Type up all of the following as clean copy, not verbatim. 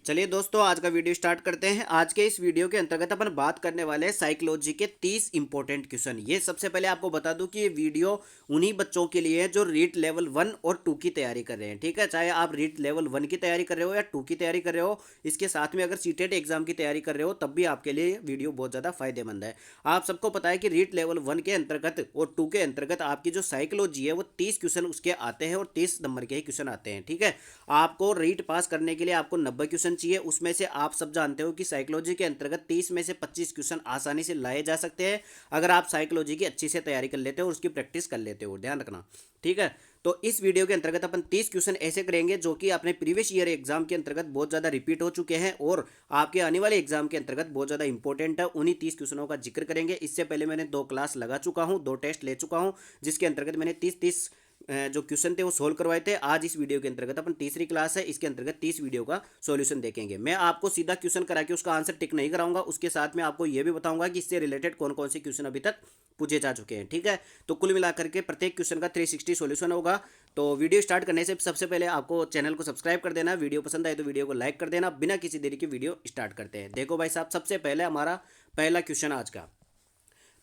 चलिए दोस्तों, आज का वीडियो स्टार्ट करते हैं। आज के इस वीडियो के अंतर्गत अपन बात करने वाले हैं साइकोलॉजी के 30 इंपॉर्टेंट क्वेश्चन। ये सबसे पहले आपको बता दूं कि ये वीडियो उन्हीं बच्चों के लिए है जो रीट लेवल 1 और 2 की तैयारी कर रहे हैं। ठीक है, चाहे आप रीट लेवल 1 की तैयारी कर रहे हो या 2 की तैयारी कर रहे हो, इसके साथ में अगर सीटेट एग्जाम की तैयारी कर रहे हो तब भी आपके लिए वीडियो बहुत ज़्यादा फायदेमंद है। आप सबको पता है कि रीट लेवल 1 के अंतर्गत और 2 के अंतर्गत आपकी जो साइकोलॉजी है वो 30 क्वेश्चन उसके आते हैं और 30 नंबर के ही क्वेश्चन आते हैं। ठीक है, आपको रीट पास करने के लिए आपको 90 क्वेश्चन चाहिए। उसमें से आप सब जानते हो कि साइकोलॉजी के अंतर्गत 30 में से 25 क्वेश्चन आसानी से लाए जा सकते हैं अगर आप साइकोलॉजी की अच्छी से तैयारी कर लेते हो और उसकी प्रैक्टिस कर लेते हो। ध्यान रखना, ठीक है। तो इस वीडियो के अंतर्गत अपन 30 क्वेश्चन ऐसे करेंगे जो कि अपने प्रीवियस ईयर एग्जाम के अंतर्गत बहुत ज़्यादा रिपीट हो चुके हैं और आपके आने वाले एग्जाम के अंतर्गत बहुत ज़्यादा इंपॉर्टेंट है। उन्हीं 30 क्वेश्चनों का जिक्र करेंगे। इससे पहले मैंने 2 क्लास लगा चुका हूँ, 2 टेस्ट ले चुका हूँ, जिसके अंतर्गत मैंने 30 जो क्वेश्चन थे वो सोल्व करवाए थे। आज इस वीडियो के अंतर्गत अपन तीसरी क्लास है, इसके अंतर्गत 30 वीडियो का सॉल्यूशन देखेंगे। मैं आपको सीधा क्वेश्चन करा के उसका आंसर टिक नहीं कराऊंगा, उसके साथ में आपको ये भी बताऊंगा कि इससे रिलेटेड कौन कौन से क्वेश्चन अभी तक पूछे जा चुके हैं। ठीक है, तो कुल मिलाकर के प्रत्येक क्वेश्चन का 360 सॉल्यूशन होगा। तो वीडियो स्टार्ट करने से सबसे पहले आपको चैनल को सब्सक्राइब कर देना, वीडियो पसंद आए तो वीडियो को लाइक कर देना। बिना किसी देरी के वीडियो स्टार्ट करते हैं। देखो भाई साहब, सबसे पहले हमारा पहला क्वेश्चन आज का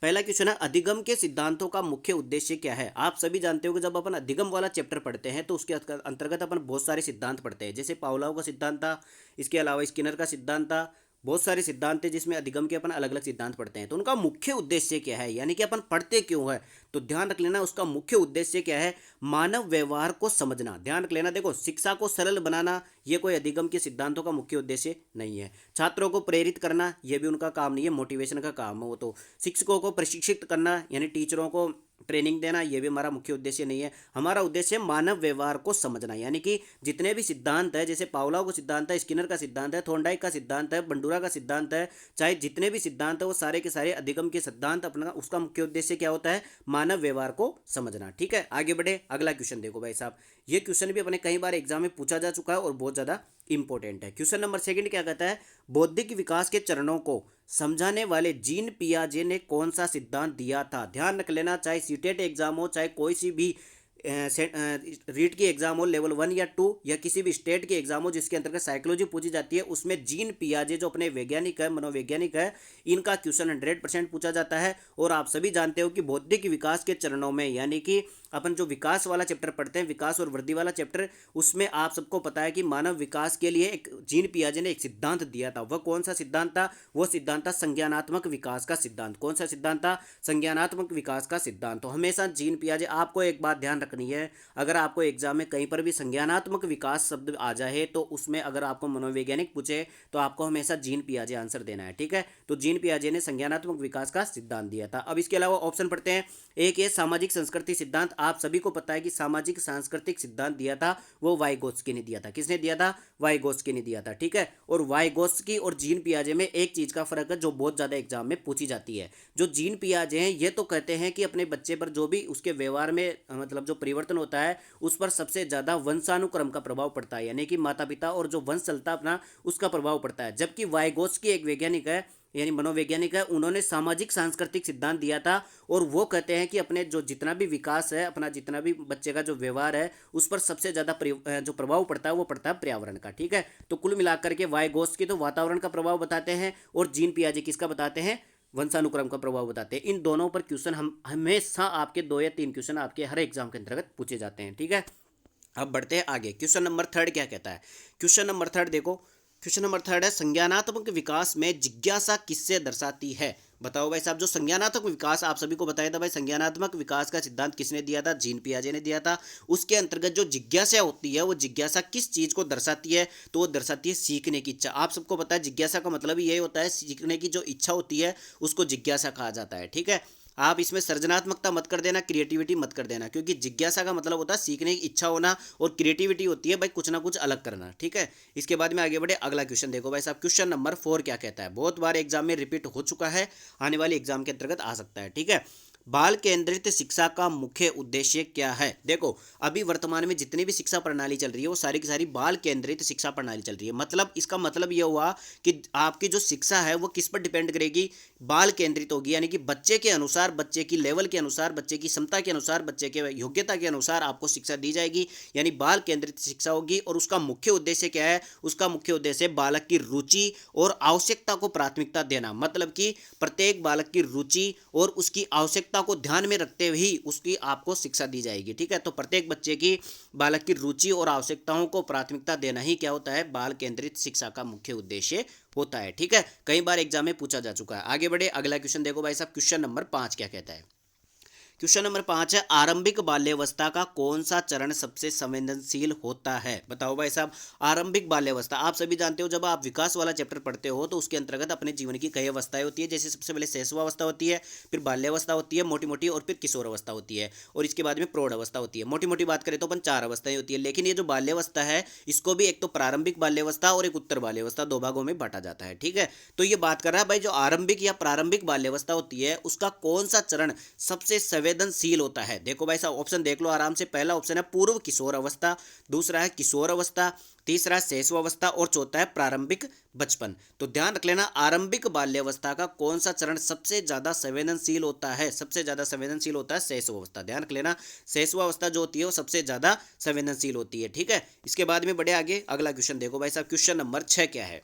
पहला क्वेश्चन है, अधिगम के सिद्धांतों का मुख्य उद्देश्य क्या है। आप सभी जानते हो कि जब अपन अधिगम वाला चैप्टर पढ़ते हैं तो उसके अंतर्गत अपन बहुत सारे सिद्धांत पढ़ते हैं, जैसे पावलोव का सिद्धांत था, इसके अलावा स्किनर का सिद्धांत था। बहुत सारे सिद्धांत है जिसमें अधिगम के अपन अलग अलग सिद्धांत पढ़ते हैं। तो उनका मुख्य उद्देश्य क्या है, यानी कि अपन पढ़ते क्यों है, तो ध्यान रख लेना उसका मुख्य उद्देश्य क्या है। मानव व्यवहार को समझना। ध्यान रख लेना, देखो शिक्षा को सरल बनाना ये कोई अधिगम के सिद्धांतों का मुख्य उद्देश्य नहीं है। छात्रों को प्रेरित करना ये भी उनका काम नहीं है, मोटिवेशन का काम है वो। तो शिक्षकों को प्रशिक्षित करना यानी टीचरों को ट्रेनिंग देना ये भी हमारा मुख्य उद्देश्य नहीं है। हमारा उद्देश्य है मानव व्यवहार को समझना, यानी कि जितने भी सिद्धांत है, जैसे पावलोव का सिद्धांत है, स्किनर का सिद्धांत है, थॉर्नडाइक का सिद्धांत है, बंडूरा का सिद्धांत है, चाहे जितने भी सिद्धांत है वो सारे के सारे अधिगम के सिद्धांत अपना उसका मुख्य उद्देश्य क्या होता है, मानव व्यवहार को समझना। ठीक है, आगे बढ़े। अगला क्वेश्चन देखो भाई साहब, ये क्वेश्चन भी अपने कई बार एग्जाम में पूछा जा चुका है और बहुत ज़्यादा इंपॉर्टेंट है। क्वेश्चन नंबर सेकंड क्या कहता है, बौद्धिक विकास के चरणों को समझाने वाले जीन पियाजे ने कौन सा सिद्धांत दिया था। ध्यान रख लेना, चाहे सीटेट एग्जाम हो, चाहे कोई सी भी रीट की एग्जाम हो, लेवल 1 या 2 या किसी भी स्टेट की एग्जाम हो जिसके अंतर्गत साइकोलॉजी पूछी जाती है, उसमें जीन पियाजे जो अपने वैज्ञानिक है, मनोवैज्ञानिक है, इनका क्वेश्चन 100% पूछा जाता है। और आप सभी जानते हो कि बौद्धिक विकास के चरणों में, यानी कि अपन जो विकास वाला चैप्टर पढ़ते हैं, विकास और वृद्धि वाला चैप्टर, उसमें आप सबको पता है कि मानव विकास के लिए एक जीन पियाजे ने एक सिद्धांत दिया था। वह कौन सा सिद्धांत था, वो सिद्धांत था संज्ञानात्मक विकास का सिद्धांत। कौन सा सिद्धांत था, संज्ञानात्मक विकास का सिद्धांत। तो हमेशा जीन पियाजे, आपको एक बात ध्यान रखनी है, अगर आपको एग्जाम में कहीं पर भी संज्ञानात्मक विकास शब्द आ जाए तो उसमें अगर आपको मनोवैज्ञानिक पूछे तो आपको हमेशा जीन पियाजे आंसर देना है। ठीक है, तो जीन पियाजे ने संज्ञानात्मक विकास का सिद्धांत दिया था। अब इसके अलावा ऑप्शन पढ़ते हैं। एक ये सामाजिक संस्कृति सिद्धांत, आप सभी को पता है कि सामाजिक सांस्कृतिक सिद्धांत दिया था वो वाइगोत्स्की ने दिया था। किसने दिया था, वाइगोत्स्की ने दिया था। ठीक है, और वाइगोत्स्की और जीन पियाजे में एक चीज का फर्क है जो बहुत ज्यादा एग्जाम में पूछी जाती है। जो जीन पियाजे हैं ये तो कहते हैं कि अपने बच्चे पर जो भी उसके व्यवहार में मतलब जो परिवर्तन होता है उस पर सबसे ज्यादा वंशानुक्रम का प्रभाव पड़ता है, यानी कि माता पिता और जो वंश चलता अपना उसका प्रभाव पड़ता है। जबकि वाइगोत्स्की एक वैज्ञानिक है, यानी मनोवैज्ञानिक है, उन्होंने सामाजिक सांस्कृतिक सिद्धांत दिया था और वो कहते हैं कि अपने जो जितना भी विकास है, अपना जितना भी बच्चे का जो व्यवहार है उस पर सबसे ज़्यादा जो प्रभाव पड़ता है वो पड़ता है पर्यावरण का। ठीक है, तो कुल मिलाकर के वाइगोत्स्की तो वातावरण का प्रभाव बताते हैं और जीन पियाजे किसका बताते हैं, वंशानुक्रम का प्रभाव बताते हैं। इन दोनों पर क्वेश्चन हम हमेशा आपके 2 या 3 क्वेश्चन आपके हर एग्जाम के अंतर्गत पूछे जाते हैं। ठीक है, अब बढ़ते हैं आगे। क्वेश्चन नंबर थर्ड क्या कहता है, क्वेश्चन नंबर थर्ड देखो, क्वेश्चन नंबर थर्ड है, संज्ञानात्मक विकास में जिज्ञासा किससे दर्शाती है। बताओ भाई साहब, जो संज्ञानात्मक विकास आप सभी को बताया था भाई, संज्ञानात्मक विकास का सिद्धांत किसने दिया था, जीन पियाजे ने दिया था। उसके अंतर्गत जो जिज्ञासा होती है वो जिज्ञासा किस चीज़ को दर्शाती है, तो वो दर्शाती है सीखने की इच्छा। आप सबको पता है जिज्ञासा का मतलब ही यही होता है, सीखने की जो इच्छा होती है उसको जिज्ञासा कहा जाता है। ठीक है, आप इसमें सृजनात्मकता मत कर देना, क्रिएटिविटी मत कर देना, क्योंकि जिज्ञासा का मतलब होता है सीखने की इच्छा होना और क्रिएटिविटी होती है भाई कुछ ना कुछ अलग करना। ठीक है, इसके बाद में आगे बढ़े। अगला क्वेश्चन देखो भाई साहब, क्वेश्चन नंबर 4 क्या कहता है, बहुत बार एग्जाम में रिपीट हो चुका है, आने वाले एग्जाम के अंतर्गत आ सकता है। ठीक है, बाल केंद्रित शिक्षा का मुख्य उद्देश्य क्या है? देखो, अभी वर्तमान में जितनी भी शिक्षा प्रणाली चल रही है वो सारी की सारी बाल केंद्रित शिक्षा प्रणाली चल रही है। मतलब इसका मतलब ये हुआ कि आपकी जो शिक्षा है वो किस पर डिपेंड करेगी? बाल केंद्रित होगी, यानी कि बच्चे के अनुसार, बच्चे की लेवल के अनुसार, बच्चे की क्षमता के अनुसार, बच्चे के योग्यता के अनुसार आपको शिक्षा दी जाएगी, यानी बाल केंद्रित शिक्षा होगी। और उसका मुख्य उद्देश्य क्या है? उसका मुख्य उद्देश्य बालक की रुचि और आवश्यकता को प्राथमिकता देना। मतलब कि प्रत्येक बालक की रुचि और उसकी आवश्यकता को ध्यान में रखते हुए ही उसकी आपको शिक्षा दी जाएगी। ठीक है, तो प्रत्येक बच्चे की, बालक की रुचि और आवश्यकताओं को प्राथमिकता देना ही क्या होता है? बाल केंद्रित शिक्षा का मुख्य उद्देश्य होता है। ठीक है, कई बार एग्जाम में पूछा जा चुका है। आगे बढ़े, अगला क्वेश्चन देखो भाई साहब, क्वेश्चन नंबर 5 क्या कहता है? क्वेश्चन नंबर 5 है, आरंभिक बाल्यावस्था का कौन सा चरण सबसे संवेदनशील होता है? बताओ भाई साहब, आरंभिक बाल्यावस्था। आप सभी जानते हो, जब आप विकास वाला चैप्टर पढ़ते हो तो उसके अंतर्गत अपने जीवन की कई अवस्थाएं होती है। जैसे सबसे पहले शैशवावस्था होती है, फिर बाल्यावस्था होती है मोटी मोटी, और फिर किशोरावस्था होती है, और इसके बाद में प्रौढ़ अवस्था होती है। मोटी मोटी बात करें तो अपन 4 अवस्थाएं होती है। लेकिन ये जो बाल्यावस्था है इसको भी एक तो प्रारंभिक बाल्यावस्था और एक उत्तर बाल्यावस्था, 2 भागों में बांटा जाता है। ठीक है, तो ये बात कर रहा है भाई, जो आरंभिक या प्रारंभिक बाल्यावस्था होती है उसका कौन सा चरण सबसे संवेदनशील होता है? देखो भाई साहब, ऑप्शन देख लो आराम से। पहला ऑप्शन है पूर्व किशोर अवस्था, दूसरा है किशोर अवस्था, तीसरा शैशवावस्था, और चौथा है प्रारंभिक बचपन। तो ध्यान रख लेना, आरंभिक बाल्यावस्था का कौन सा चरण सबसे ज्यादा संवेदनशील होता है? सबसे ज्यादा संवेदनशील होता है शैशवावस्था। ध्यान रख लेना, शैशवावस्था जो होती है वो सबसे ज्यादा संवेदनशील होती है। ठीक है, इसके बाद में बढ़े आगे, अगला क्वेश्चन देखो भाई साहब, क्वेश्चन नंबर 6 क्या है?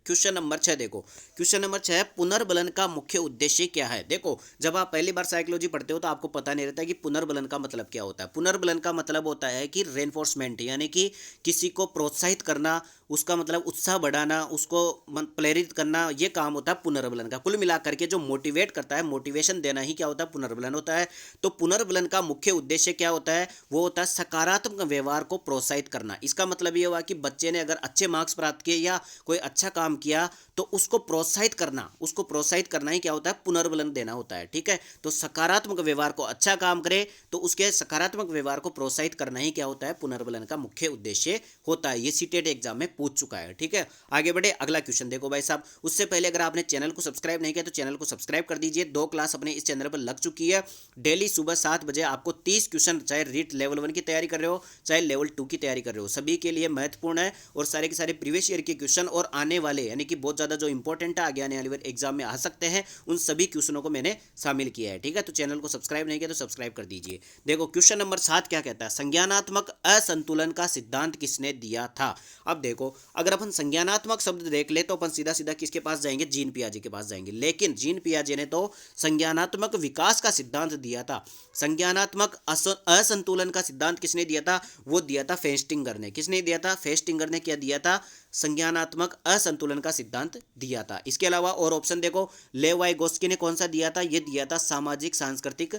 क्वेश्चन नंबर 6 देखो, क्वेश्चन नंबर 6 है, पुनर्बलन का मुख्य उद्देश्य क्या है? देखो, जब आप पहली बार साइकोलॉजी पढ़ते हो तो आपको पता नहीं रहता कि पुनर्बलन का मतलब क्या होता है। पुनर्बलन का मतलब होता है कि रेनफोर्समेंट, यानी कि किसी को प्रोत्साहित करना, उसका मतलब उत्साह बढ़ाना, उसको प्रेरित करना, ये काम होता है पुनर्बलन का। कुल मिलाकर के जो मोटिवेट करता है, मोटिवेशन देना ही क्या होता है? पुनर्बलन होता है। तो पुनर्बलन का मुख्य उद्देश्य क्या होता है? वो होता है सकारात्मक व्यवहार को प्रोत्साहित करना। इसका मतलब ये हुआ कि बच्चे ने अगर अच्छे मार्क्स प्राप्त किए या कोई अच्छा काम किया तो उसको प्रोत्साहित करना, उसको प्रोत्साहित करना ही क्या होता है? पुनर्बलन देना होता है। ठीक है, तो सकारात्मक व्यवहार को, अच्छा काम करे तो उसके सकारात्मक व्यवहार को प्रोत्साहित करना ही क्या होता है? पुनर्बलन का मुख्य उद्देश्य होता है। ये सीटेट एग्जाम में पूछ चुका है। ठीक है, आगे बढ़े, अगला क्वेश्चन देखो भाई साहब। उससे पहले अगर आपने चैनल को सब्सक्राइब नहीं किया तो चैनल को सब्सक्राइब कर दीजिए। 2 क्लास अपने इस चैनल पर लग चुकी है। डेली सुबह 7 बजे आपको 30 क्वेश्चन, चाहे रीट लेवल 1 की तैयारी कर रहे हो चाहे लेवल 2 की तैयारी कर रहे हो, सभी के लिए महत्वपूर्ण है। और सारे के सारे प्रीवियस ईयर के क्वेश्चन और आने वाले, यानी कि बहुत ज़्यादा जो इंपॉर्टेंट है, आगे आने वाले एग्जाम में आ सकते हैं, उन सभी क्वेश्चनों को मैंने शामिल किया है। ठीक है, तो चैनल को सब्सक्राइब नहीं किया तो सब्सक्राइब कर दीजिए। देखो, क्वेश्चन नंबर 7 क्या कहता है? संज्ञानात्मक असंतुलन का सिद्धांत किसने दिया था? अब देखो, अगर अपन संज्ञानात्मक शब्द देख ले तो अपन सीधा सीधा किसके पास जाएंगे? जीन पियाजे के पास जाएंगे। लेकिन जीन पियाजे ने तो संज्ञानात्मक विकास का सिद्धांत दिया था। संज्ञानात्मक असंतुलन का सिद्धांत किसने दिया था? वो दिया था फेस्टिंगर ने। किसने दिया था? फेस्टिंगर ने क्या दिया था? संज्ञानात्मक असंतुलन का सिद्धांत दिया था। इसके अलावा और ऑप्शन देखो, लेवाइगोस्की ने कौन सा दिया था? ये दिया था सामाजिक सांस्कृतिक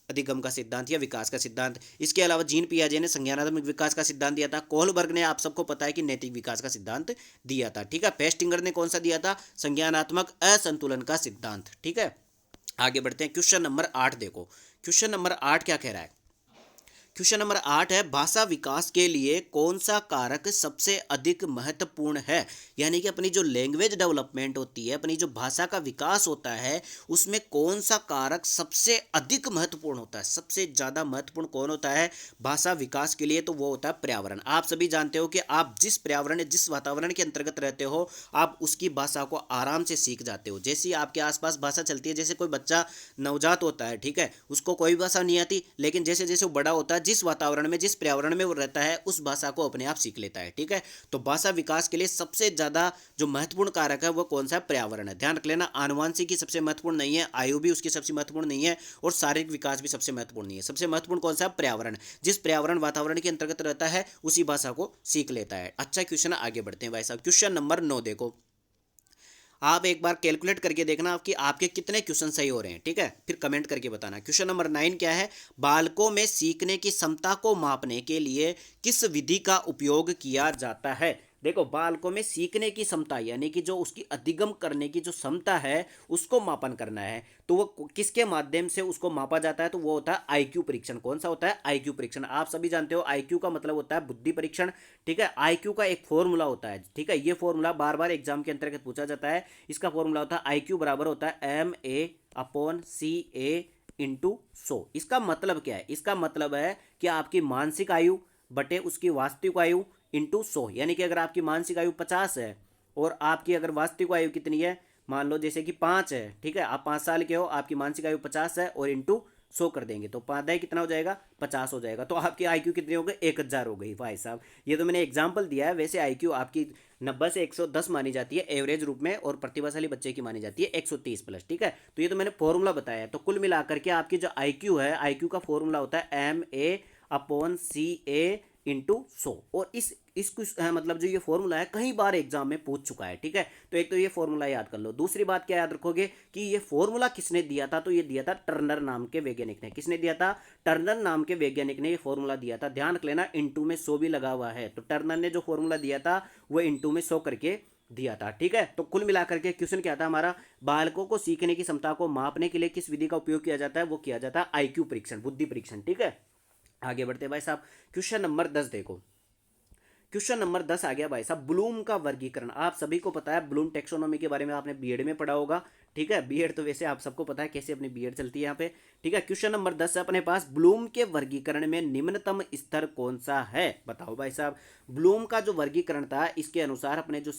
अधिगम का सिद्धांत या विकास का सिद्धांत। इसके अलावा जीन पियाजे ने संज्ञानात्मक विकास का सिद्धांत दिया था। कोहलबर्ग ने, आप सबको पता है कि नैतिक विकास का सिद्धांत दिया था। ठीक है, फेस्टिंगर ने कौन सा दिया था? संज्ञानात्मक असंतुलन का सिद्धांत। ठीक है, आगे बढ़ते हैं। क्वेश्चन नंबर 8 देखो, क्वेश्चन नंबर 8 क्या कह रहा है? क्वेश्चन नंबर 8 है, भाषा विकास के लिए कौन सा कारक सबसे अधिक महत्वपूर्ण है? यानी कि अपनी जो लैंग्वेज डेवलपमेंट होती है, अपनी जो भाषा का विकास होता है, उसमें कौन सा कारक सबसे अधिक महत्वपूर्ण होता है? सबसे ज़्यादा महत्वपूर्ण कौन होता है भाषा विकास के लिए? तो वो होता है पर्यावरण। आप सभी जानते हो कि आप जिस पर्यावरण, जिस वातावरण के अंतर्गत रहते हो, आप उसकी भाषा को आराम से सीख जाते हो। जैसी आपके आसपास भाषा चलती है, जैसे कोई बच्चा नवजात होता है, ठीक है, उसको कोई भाषा नहीं आती, लेकिन जैसे जैसे वो बड़ा होता है, जिस वातावरण में, जिस पर्यावरण में वो रहता है, उस भाषा को अपने आप सीख लेता है। ठीक है, तो भाषा विकास के लिए सबसे ज्यादा जो महत्वपूर्ण कारक है वो कौन सा? पर्यावरण है। ध्यान रख लेना, आनुवंशिकी सबसे महत्वपूर्ण नहीं है, आयु भी उसकी सबसे महत्वपूर्ण नहीं है, और शारीरिक विकास भी सबसे महत्वपूर्ण नहीं है। सबसे महत्वपूर्ण कौन सा? पर्यावरण। जिस पर्यावरण वातावरण के अंतर्गत रहता है उसी भाषा को सीख लेता है। अच्छा क्वेश्चन, आगे बढ़ते हैं भाई साहब। क्वेश्चन नंबर 9 देखो, आप एक बार कैलकुलेट करके देखना आपकी आपके कितने क्वेश्चन सही हो रहे हैं। ठीक है, फिर कमेंट करके बताना। क्वेश्चन नंबर 9 क्या है? बालकों में सीखने की क्षमता को मापने के लिए किस विधि का उपयोग किया जाता है? देखो, बालकों में सीखने की क्षमता, यानी कि जो उसकी अधिगम करने की जो क्षमता है उसको मापन करना है, तो वो किसके माध्यम से उसको मापा जाता है? तो वो होता है आईक्यू परीक्षण। कौन सा होता है? आईक्यू परीक्षण। आप सभी जानते हो आईक्यू का मतलब होता है बुद्धि परीक्षण। ठीक है, आईक्यू का एक फॉर्मूला होता है। ठीक है, ये फॉर्मूला बार बार एग्जाम के अंतर्गत पूछा जाता है। इसका फॉर्मूला होता है, आईक्यू बराबर होता है MA/CA इंटू 100। इसका मतलब क्या है? इसका मतलब है कि आपकी मानसिक आयु बटे उसकी वास्तविक आयु इंटू 100। यानी कि अगर आपकी मानसिक आयु 50 है और आपकी अगर वास्तविक आयु कितनी है, मान लो जैसे कि 5 है, ठीक है, आप 5 साल के हो, आपकी मानसिक आयु 50 है और इंटू 100 कर देंगे तो 5 कितना हो जाएगा? 50 हो जाएगा। तो आपकी आईक्यू कितनी हो गई? 1000 हो गई भाई साहब। ये तो मैंने एग्जाम्पल दिया है, वैसे आईक्यू आपकी 90 से 110 मानी जाती है एवरेज रूप में, और प्रतिभाशाली बच्चे की मानी जाती है 130 प्लस, ठीक है। तो ये तो मैंने फॉर्मूला बताया है। तो कुल मिलाकर के आपकी जो आईक्यू है, आईक्यू का फॉर्मूला होता है MA/CA इंटू 100। और मतलब जो ये फॉर्मूला है कई बार एग्जाम में पूछ चुका है, ठीक है। तो एक तो ये फॉर्मूला याद कर लो। दूसरी बात क्या याद रखोगे कि ये फॉर्मूला किसने दिया था? तो ये दिया था टर्नर नाम के वैज्ञानिक ने। किसने दिया था? टर्नर नाम के वैज्ञानिक ने ये फॉर्मूला दिया था। ध्यान रख लेना, इंटू में 100 भी लगा हुआ है। तो टर्नर ने जो फॉर्मूला दिया था वो इंटू में 100 करके दिया था, ठीक है। तो कुल मिलाकर के क्वेश्चन क्या था हमारा? बालकों को सीखने की क्षमता को मापने के लिए किस विधि का उपयोग किया जाता है? वो किया जाता है आईक्यू परीक्षण, बुद्धि परीक्षण, ठीक है। आगे बढ़ते हैं भाई साहब, क्वेश्चन नंबर 10 देखो। क्वेश्चन नंबर 10 आ गया भाई साहब, ब्लूम का वर्गीकरण। आप सभी को पता है ब्लूम टेक्सोनोमी के बारे में, आपने बीएड में पढ़ा होगा, ठीक है। बीएड तो वैसे आप सबको पता है कैसे अपनी बीएड चलती है यहाँ पे, ठीक है। क्वेश्चन नंबर 10 है अपने पास, ब्लूम के वर्गीकरण में निम्नतम स्तर कौन सा है? बताओ भाई साहब। ब्लूम का जो वर्गीकरण था, इसके अनुसार अपने जो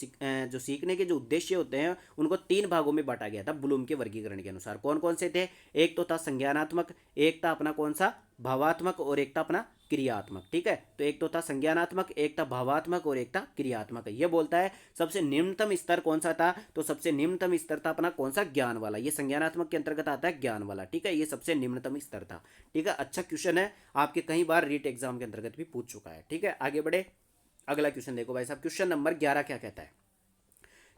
सीखने के जो उद्देश्य होते हैं उनको 3 भागों में बांटा गया था ब्लूम के वर्गीकरण के अनुसार। कौन कौन से थे? एक तो था संज्ञानात्मक, एक था अपना कौन सा? भावात्मक, और एक था अपना क्रियात्मक, ठीक है। तो एक तो था संज्ञानात्मक, एक था भावात्मक और एक था क्रियात्मक। ये बोलता है सबसे निम्नतम स्तर कौन सा था? तो सबसे निम्नतम स्तर था अपना कौन सा? ज्ञान वाला। ये संज्ञानात्मक के अंतर्गत आता है, ज्ञान वाला, ठीक है। ये सबसे निम्नतम स्तर था, ठीक है। अच्छा क्वेश्चन है, आपके कई बार रीट एग्जाम के अंतर्गत भी पूछ चुका है, ठीक है। आगे बढ़े, अगला क्वेश्चन देखो भाई साहब। क्वेश्चन नंबर 11 क्या कहता है?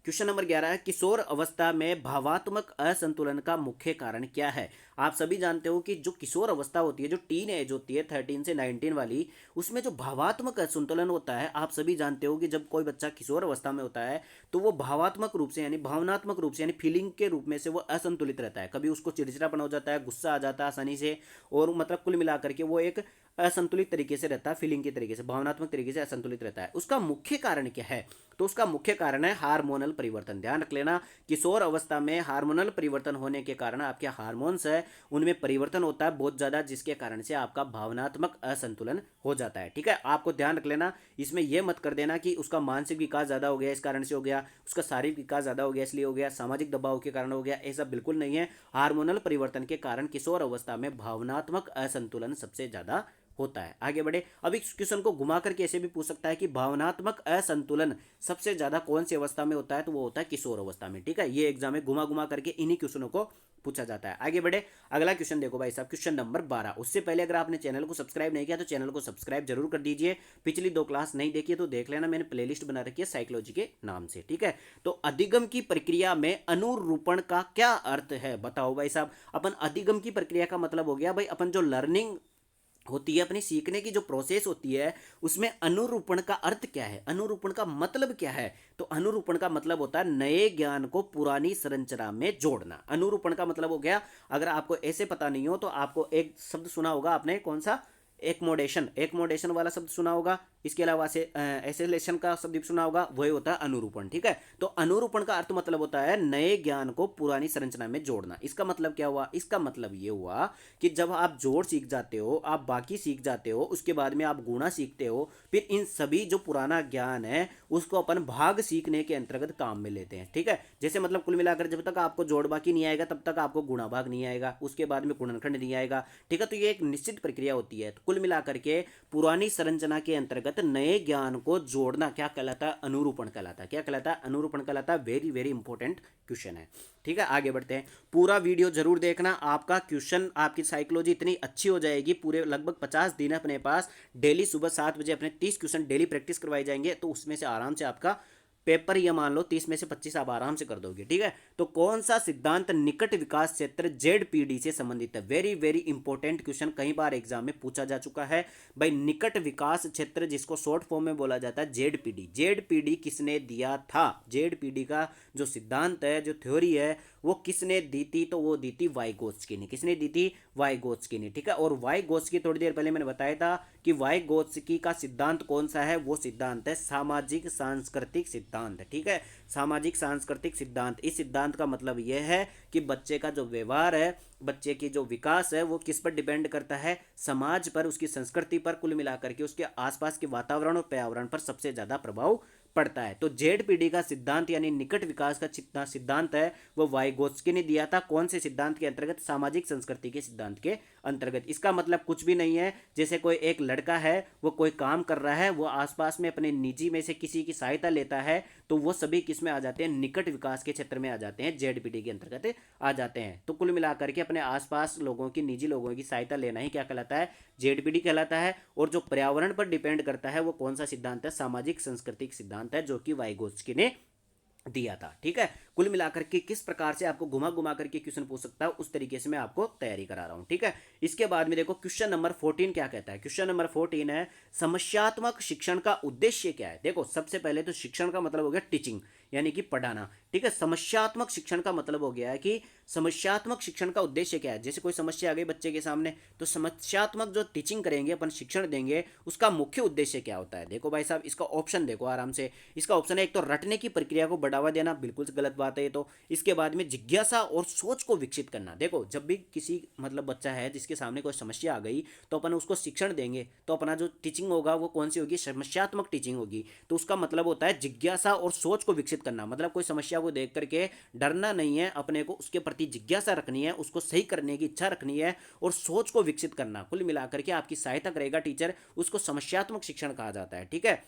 क्वेश्चन नंबर 11 है, किशोर अवस्था में भावात्मक असंतुलन का मुख्य कारण क्या है? आप सभी जानते हो कि जो किशोर अवस्था होती है, जो टीन एज होती है 13 से 19 वाली, उसमें जो भावात्मक असंतुलन होता है, आप सभी जानते हो कि जब कोई बच्चा किशोर अवस्था में होता है तो वो भावात्मक रूप से यानी भावनात्मक रूप से यानी फीलिंग के रूप में से वो असंतुलित रहता है। कभी उसको चिड़चिड़ापन हो जाता है, गुस्सा आ जाता है आसानी से, और मतलब कुल मिलाकर के वो एक असंतुलित तरीके से रहता है, फीलिंग के तरीके से, भावनात्मक तरीके से असंतुलित रहता है। उसका मुख्य कारण क्या है? तो उसका मुख्य कारण है हार्मोनल परिवर्तन। ध्यान रख लेना, किशोर अवस्था में हार्मोनल परिवर्तन होने के कारण आपके हार्मोन्स है उनमें परिवर्तन होता है बहुत ज़्यादा, जिसके कारण से आपका भावनात्मक असंतुलन हो जाता है, ठीक है। आपको ध्यान रख लेना, इसमें यह मत कर देना कि उसका मानसिक विकास ज़्यादा हो गया इस कारण से हो गया, उसका शारीरिक विकास ज़्यादा हो गया इसलिए हो गया, सामाजिक दबाव के कारण हो गया, ऐसा बिल्कुल नहीं है। हार्मोनल परिवर्तन के कारण किशोर अवस्था में भावनात्मक असंतुलन सबसे ज़्यादा होता है। आगे बढ़े, अब इस क्वेश्चन को घुमा करके ऐसे भी पूछ सकता है कि भावनात्मक असंतुलन सबसे ज्यादा कौन सी अवस्था में होता है? तो वो होता है किशोर अवस्था में, ठीक है। ये एग्जाम में घुमा घुमा करके इन्हीं क्वेश्चनों को पूछा जाता है। आगे बढ़े, अगला क्वेश्चन देखो भाई साहब, क्वेश्चन नंबर 12। उससे पहले अगर आपने चैनल को सब्सक्राइब नहीं किया तो चैनल को सब्सक्राइब जरूर कर दीजिए। पिछली 2 क्लास नहीं देखी तो देख लेना, मैंने प्लेलिस्ट बना रखी है साइकोलॉजी के नाम से, ठीक है। तो अधिगम की प्रक्रिया में अनुरूपण का क्या अर्थ है? बताओ भाई साहब। अपन अधिगम की प्रक्रिया का मतलब हो गया भाई, अपन जो लर्निंग होती है, अपनी सीखने की जो प्रोसेस होती है, उसमें अनुरूपण का अर्थ क्या है? अनुरूपण का मतलब क्या है? तो अनुरूपण का मतलब होता है नए ज्ञान को पुरानी संरचना में जोड़ना। अनुरूपण का मतलब हो गया, अगर आपको ऐसे पता नहीं हो तो आपको एक शब्द सुना होगा आपने, कौन सा? एकमोडेशन। एकमोडेशन वाला शब्द सुना होगा, इसके अलावा से एसेलेशन का शब्द भी सुना होगा, वही होता है अनुरूपण, ठीक है। तो अनुरूपण का अर्थ मतलब होता है नए ज्ञान को पुरानी संरचना में जोड़ना। इसका मतलब क्या हुआ? इसका मतलब ये हुआ कि जब आप जोड़ सीख जाते हो, आप बाकी सीख जाते हो, उसके बाद में आप गुणा सीखते हो, फिर इन सभी जो पुराना ज्ञान है उसको अपन भाग सीखने के अंतर्गत काम में लेते हैं, ठीक है। जैसे मतलब कुल मिलाकर जब तक आपको जोड़ बाकी नहीं आएगा तब तक आपको गुणा भाग नहीं आएगा, उसके बाद में गुणनखंड नहीं आएगा, ठीक है। तो ये एक निश्चित प्रक्रिया होती है। तो कुल मिलाकर के पुरानी संरचना के अंतर्गत नए ज्ञान को जोड़ना क्या कहलाता है? अनुरूपण कहलाता है। क्या कहलाता है? अनुरूपण कहलाता है। वेरी वेरी इंपॉर्टेंट क्वेश्चन है, ठीक है। आगे बढ़ते हैं, पूरा वीडियो जरूर देखना। आपका क्वेश्चन, आपकी साइकोलॉजी इतनी अच्छी हो जाएगी, पूरे लगभग 50 दिन अपने पास, डेली सुबह 7 बजे अपने 30 क्वेश्चन डेली प्रैक्टिस करवाए जाएंगे, तो उसमें से आराम से आपका पेपर, ये मान लो 30 में से 25 आप आराम से कर दोगे, ठीक है। तो कौन सा सिद्धांत निकट विकास क्षेत्र जेडपीडी से संबंधित है? वेरी वेरी इंपॉर्टेंट क्वेश्चन, कई बार एग्जाम में पूछा जा चुका है भाई। निकट विकास क्षेत्र, जिसको शॉर्ट फॉर्म में बोला जाता है जेडपीडी, जेडपीडी किसने दिया था? जेडपीडी का जो सिद्धांत है, जो थ्योरी है, वो किसने दी थी? तो वो दी थी वाइगोत्स्की ने। किसने दी थी? वाइगोत्स्की ने, ठीक है। और वाइगोत्स्की, थोड़ी देर पहले मैंने बताया था कि वाइगोत्स्की का सिद्धांत कौन सा है, वो सिद्धांत है सामाजिक सांस्कृतिक सिद्धांत। ठीक है, सामाजिक सांस्कृतिक सिद्धांत। इस सिद्धांत का मतलब यह है कि बच्चे का जो व्यवहार है, बच्चे की जो विकास है, वो किस पर डिपेंड करता है, समाज पर, उसकी संस्कृति पर, कुल मिलाकर के उसके आसपास के वातावरण और पर्यावरण पर सबसे ज़्यादा प्रभाव पड़ता है। तो जेडपीडी का सिद्धांत यानी निकट विकास का जितना सिद्धांत है वो वाइगोत्स्की ने दिया था। कौन से सिद्धांत के अंतर्गत, सामाजिक संस्कृति के सिद्धांत के अंतर्गत। इसका मतलब कुछ भी नहीं है, जैसे कोई एक लड़का है, वो कोई काम कर रहा है, वो आसपास में अपने निजी में से किसी की सहायता लेता है, तो वो सभी किस में आ जाते हैं, निकट विकास के क्षेत्र में आ जाते हैं, जेडपीडी के अंतर्गत आ जाते हैं। तो कुल मिलाकर के अपने आसपास लोगों की, निजी लोगों की सहायता लेना ही क्या कहलाता है, जेडपीडी कहलाता है। और जो पर्यावरण पर डिपेंड करता है वो कौन सा सिद्धांत है, सामाजिक सांस्कृतिक सिद्धांत है, जो कि वाइगोत्स्की ने दिया था। ठीक है, कुल मिलाकर के किस प्रकार से आपको घुमा घुमा करके क्वेश्चन पूछ सकता है, उस तरीके से मैं आपको तैयारी करा रहा हूं। ठीक है, इसके बाद में देखो क्वेश्चन नंबर 14 क्या कहता है। क्वेश्चन नंबर 14 है समस्यात्मक शिक्षण का उद्देश्य क्या है। देखो सबसे पहले तो शिक्षण का मतलब हो गया टीचिंग, यानी कि पढ़ाना। ठीक है, समस्यात्मक शिक्षण का मतलब हो गया है कि समस्यात्मक शिक्षण का उद्देश्य क्या है। जैसे कोई समस्या आ गई बच्चे के सामने, तो समस्यात्मक जो टीचिंग करेंगे, अपन शिक्षण देंगे, उसका मुख्य उद्देश्य क्या होता है। देखो भाई साहब, इसका ऑप्शन देखो आराम से। इसका ऑप्शन है, एक तो रटने की प्रक्रिया को बढ़ावा देना, बिल्कुल गलत बात है ये तो। इसके बाद में जिज्ञासा और सोच को विकसित करना। देखो जब भी किसी मतलब बच्चा है जिसके सामने कोई समस्या आ गई, तो अपन उसको शिक्षण देंगे, तो अपना जो टीचिंग होगा वो कौन सी होगी, समस्यात्मक टीचिंग होगी। तो उसका मतलब होता है जिज्ञासा और सोच को विकसित करना। मतलब कोई समस्या को देख करके डरना नहीं है, अपने को उसके प्रति जिज्ञासा रखनी है, उसको सही करने की इच्छा रखनी है और सोच को विकसित करना। कुल मिलाकर के आपकी सहायता करेगा टीचर, उसको समस्यात्मक शिक्षण कहा जाता है। ठीक है,